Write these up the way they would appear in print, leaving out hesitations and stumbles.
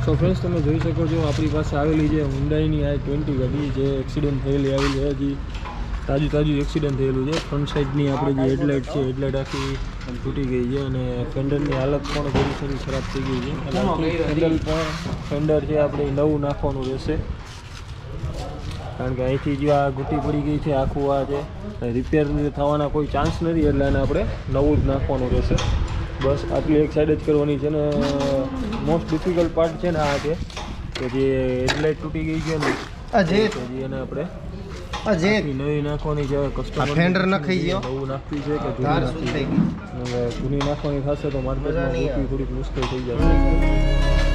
so friends તમે જોઈ શકો છો આપણી પાસે આવેલી છે Hyundaiની I20 ગાડી જે એક્સિડન્ટ થયેલી આવેલી છે હજી તાજું એક્સિડન્ટ થયેલું છે ફ્રન્ટ સાઈડની આપણે જે હેડલાઇટ છે હેડલાઇટ આખી તૂટી ગઈ છે અને ફેન્ડરની હાલત પણ થોડી થોડી ખરાબ થઈ ગઈ છે હેન્ડલ પણ ફેન્ડર છે આપણે નવું નાખવાનું રહેશે કારણ કે અહીંથી જો આ ઘૂંટી પડી ગઈ છે આખું આ છે રિપેર થવાના કોઈ ચાન્સ નથી એટલે આને આપણે નવું જ નાખવાનું રહેશે બસ આટલી એક સાઈડ જ કરવાની છે ને મોસ્ટ ડિફિકલ્ટ પાર્ટ છે ને આ છે કે જે હેડલાઇટ તૂટી ગઈ છે ને એને આપણે નવી નાખવાની છે કસ્ટમર ફેન્ડર નખાઈ ગયો નવું નાખવી છે કે જૂની નાખવાની થશે તો માર્કેટમાં થોડીક મુશ્કેલ થઈ જશે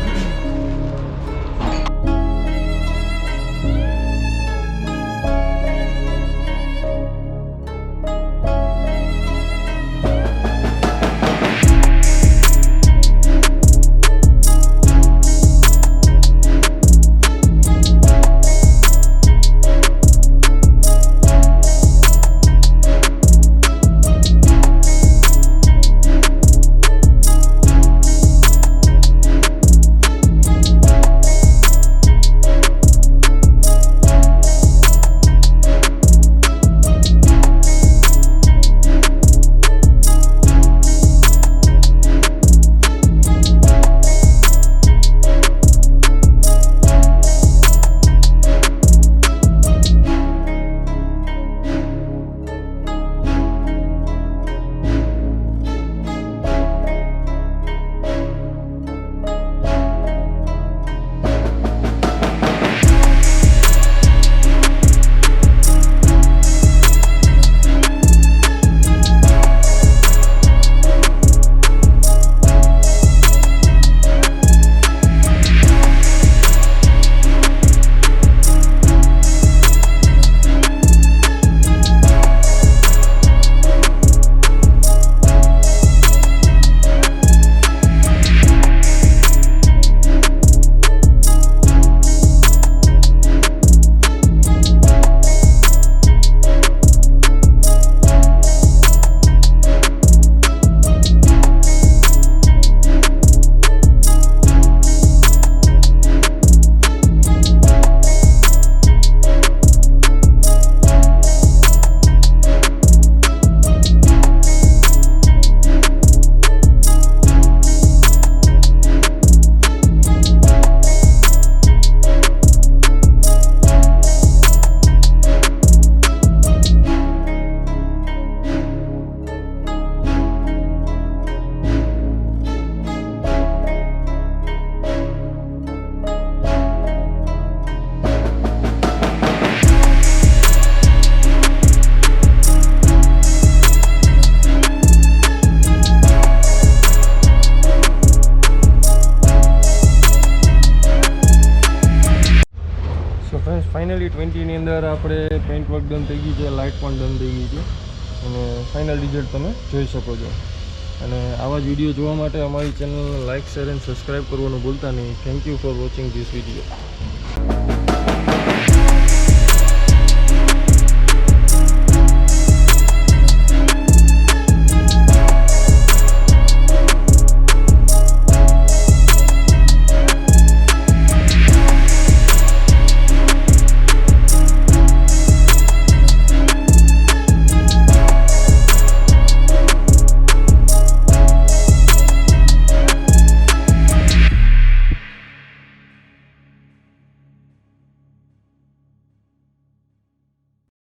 ફાઇનલી 20ની અંદર આપણે પેઇન્ટ વર્ક ડન થઈ ગઈ છે લાઇટ પણ ડન થઈ ગઈ છે અને ફાઇનલ રિઝલ્ટ તમે જોઈ શકો છો અને આવા જ વિડીયો જોવા માટે અમારી ચેનલને લાઇક શેર એન્ડ સબસ્ક્રાઈબ કરવાનું ભૂલતા નહીં thank you for watching this video